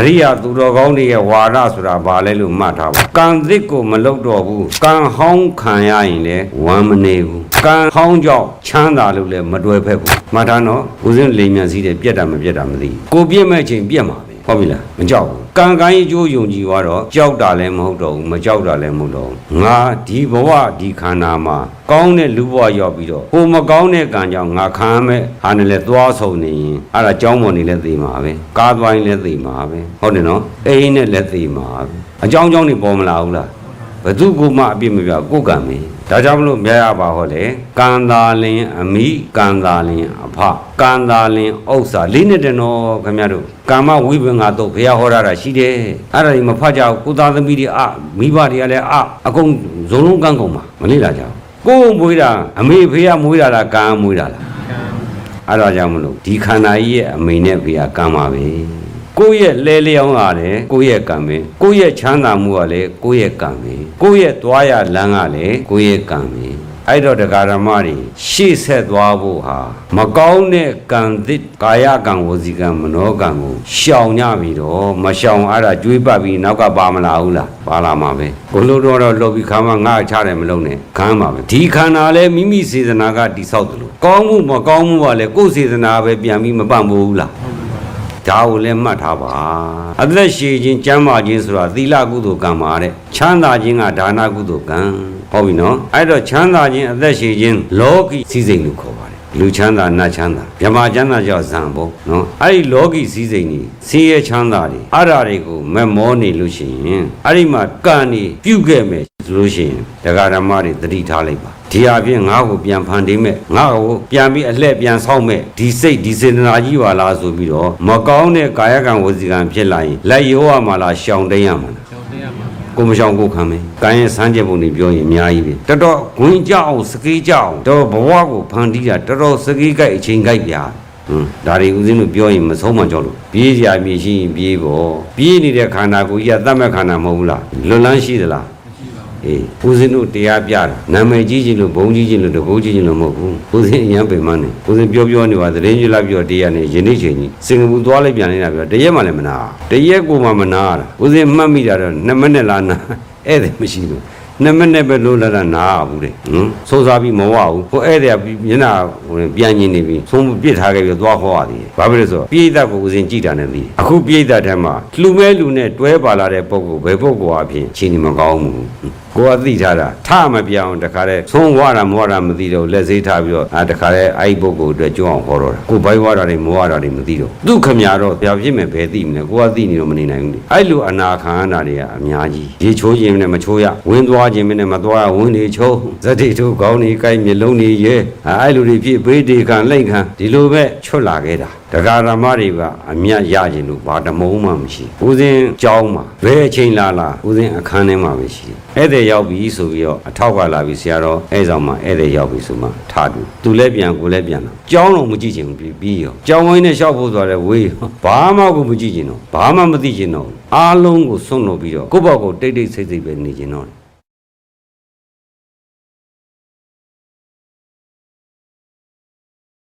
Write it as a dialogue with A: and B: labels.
A: ရိယာသူတော်ကောင်းတွေရဲ့ဝါဒဆိုတာဘာလဲလို့မှတ်ထားပါကံသစ်ကိုမလုပ်တော့ဘူးကံဟောင်းခံရရင်လည်းဝမ်းမနေဘူးကံဟောင်းကြောင့်ချမ်းသာလို့လည်းမတွယ်ဖက်ဘူးမှတ်ထားနော်ဦးစင်းလိမ်မြန်စည်းတယ်ပြက်တာမပြက်တာမသိကိုပြက်မဲ့ချိန်ပြက်မှာပဲဟုတ်ပြီလားမကြောက်ဘူးကံကိုင်းအကျိုးယုံကြည်သွားတော့ကြောက်တာလည်းမဟုတ်တော့ဘူးမကြောက်တာလည်းမဟုတ်တော့ဘူးငါဒီဘဝဒီခန္ဓာမှာကောင်းတဲ့လူဘဝရောက်ပြီးတော့ကိုမကောင်းတဲ့ကံကြောင့်ငါခံမဲ့ဟာနဲ့လည်းသွားဆုံနေရင်အဲ့ဒါကြောင်းပေါ်နေလည်းသိမှာပဲကားသွားရင်လည်းသိမှာပဲဟုတ်တယ်နော်အိမ်နဲ့လည်းသိမှာပဲအကြောင်းနေပေါ်မလာဘူးလားဘသူကမှအပြစ်မပြကိုယ်ကံမင်းဒါကြောင့်မလို့မြတ်ရပါဟောလေကံသာလင်အမိကံသာလင်အဖကံသာလင်ဥစ္စာလေးနဲ့တနော်ခင်ဗျားတို့ကာမဝိပင်္ဂါတော့ဘုရားဟောတာရှိတယ်အဲ့ဒါကြီးမဖတ်ကြဘူးကိုသားသမီးတွေမိဘတွေကလည်းအကုန်ဇုံလုံးကန်းကုန်ပါမလေးလာကြဘူးကိုယ်မွေးတာအမေဖေးမွေးတာလားကံမွေးတာလားအဲ့ဒါကြောင့်မလို့ဒီခန္ဓာကြီးရဲ့အမေနဲ့ဖေးကံပါပဲကိုယ့်ရဲ့လဲလျောင်းလာတယ်ကိုယ့်ရဲ့ကံပဲကိုယ့်ရဲ့ချမ်းသာမှုကလည်းကိုယ့်ရဲ့ကံပဲကိုယ့်ရဲ့သွားရလမ်းကလည်းကိုယ့်ရဲ့ကံပဲအဲ့တော့တရားဓမ္မတွေရှေ့ဆက်သွားဖို့ဟာမကောင်းတဲ့ကံသစ်ကာယကံဝစီကံမနောကံကိုရှောင်ညပြီးတော့မရှောင်အဲ့ဒါကျွေးပတ်ပြီးနောက်ကပါမလာဘူးလားပါလာမှာပဲကိုလို့တော့လောပြီးခါမှငါချတယ်မလုံးနဲ့ခမ်းပါပဲဒီခန္ဓာလည်းမိမိစေတနာကတိဆောက်တယ်လို့ကောင်းမှုမကောင်းမှုကလည်းကိုယ်စေတနာပဲပြန်ပြီးမပန့်ဘူးလားဒါကိုလည်းမှတ်ထားပါအသက်ရှည်ခြင်းကျမ်းမာခြင်းဆိုတာသီလကုသိုလ်ကံပါတဲ့ချမ်းသာခြင်းကဒါနကုသိုလ်ကံဟုတ်ပြီနော်အဲ့တော့ချမ်းသာခြင်းအသက်ရှည်ခြင်းလောကီစည်းစိမ်လို့ခေါ်ပါတယ်လူချမ်းသာနတ်ချမ်းသာမြမချမ်းသာကြောင့်ဇံဖို့နော်အဲ့ဒီလောကီစည်းစိမ်ကြီးဆင်းရဲချမ်းသာတွေအဲ့ဓာတွေကိုမမောနေလို့ရှိရင်အဲ့ဒီမှာကံနေပြုတ်ခဲ့မယ်ဆိုလို့ရှိရင်တရားဓမ္မတွေသတိထားလိုက်ပါဒီအပြင်ငါ့ကိုပြန်ဖန်တီးမဲ့ငါ့ကိုပြန်ပြီးအလှည့်ပြန်ဆောက်မဲ့ဒီစိတ်ဒီစေတနာကြီးပါလားဆိုပြီးတော့မကောင်းတဲ့ကာယကံဝစီကံဖြစ်လာရင်လက်ရောရမှာလားရှောင်တိန်ရမှာလားရှောင်တိန်ရမှာကိုမရှောင်ကိုခံမယ်ကံရဲ့စမ်းကြပုံတွေပြောရင်အများကြီးပဲတော်တော်ဂွင်းကြအောင်စကေးကြအောင်တော်ဘဝကိုဖန်တီးတာတော်တော်စကေးကြိုက်အချိန်ကြိုက်ပြာဒါတွေဦးဇင်းတို့ပြောရင်မဆုံးမကြောက်လို့ပြေးကြမြေရှိရင်ပြေးပေါ့ပြေးနေတဲ့ခန္ဓာကိုကြီးကသတ်မဲ့ခန္ဓာမဟုတ်ဘူးလားလွတ်လန်းရှိသလားဦးဇင်းတို့တရားပြတာနာမည်ကြီးခြင်းလို့ဘုံကြီးခြင်းလို့တကူကြီးခြင်းလို့မဟုတ်ဘူးဦးဇင်းအញ្ញံပင်မနဲ့ဦးဇင်းပြောနေပါသတင်းကြည့်လိုက်ပြောတရားနဲ့ယနေ့ချိန်ကြီးစင်ကာပူသွားလိုက်ပြန်နေတာပြောတရက်မှလည်းမနာတရက်ကိုမှမနာတာဦးဇင်းမှတ်မိတာတော့2မိနစ်လားနာဧည့်သည်မရှိဘူး2မိနစ်ပဲလို့လာတာနာဘူးတဲ့စိုးစားပြီးမဝဘူးကိုဧည့်သည်မျက်နှာပြန်nhìnနေပြီသုံးပြစ်ထားခဲ့ပြီးသွားခေါ်ရသေးတယ်ဘာဖြစ်လဲဆိုတော့ပြိဿကိုဦးဇင်းကြည့်တာနဲ့သိတယ်အခုပြိဿထဲမှာလူမဲလူနဲ့တွဲပါလာတဲ့ပုံကိုဘယ်ပုံကအဖြစ်ချင်းနေမကောင်းဘူးကိုကသိထားတာထမပြောင်းတခါတည်းသုံးဝါတာမဝါတာမသိတော့လက်စေးထားပြီးတော့တခါတည်းအဲ့ဒီပုဂ္ဂိုလ်အတွက်ကြွအောင်ခေါ်တော့တာကိုဘိုင်းဝါတာတွေမဝါတာတွေမသိတော့သူခမရတော့ပြဖြစ်မယ်ဘယ်သိမလဲကိုကသိနေတော့မနေနိုင်ဘူးလေအဲ့လိုအနာခံရတာတွေကအများကြီးရေချိုးခြင်းနဲ့မချိုးရဝင်းသွားခြင်းနဲ့မသွားရဝင်းနေချိုးဇတိထုခေါင်းနေကိုက်မျက်လုံးနေရဲအဲ့လိုတွေဖြစ်ဘေးဒေခံလိမ့်ခံဒီလိုပဲချွတ်လာခဲ့တာတရားဓမ္မတွေကအမြတ်ရခြင်းလို့ဘာတမုံမှမရှိဦးဇင်းကြောင်းမှာဘယ်အချိန်လာဦးဇင်းအခန်းထဲမှာပဲရှိဧည့်သည်ရောက်ပြီဆိုပြီးတော့အထောက်ကလာပြီဆရာတော်အဲ့ဆောင်မှာဧည့်သည်ရောက်ပြီဆိုမှထတူသူလည်းပြန်ကိုလည်းပြန်တော့ကြောင်းတော့မကြည့်ချင်ဘူးပြီးရောကြောင်းဝင်းနဲ့လျှောက်ဖို့ဆိုတော့ဝေးဘာမှကိုမကြည့်ချင်တော့ဘာမှမသိချင်တော့အားလုံးကိုစွန့်လို့ပြီးတော့ကိုယ့်ဘောက်ကိုတိတ်တိတ်ဆိတ်ဆိတ်ပဲနေချင်တော့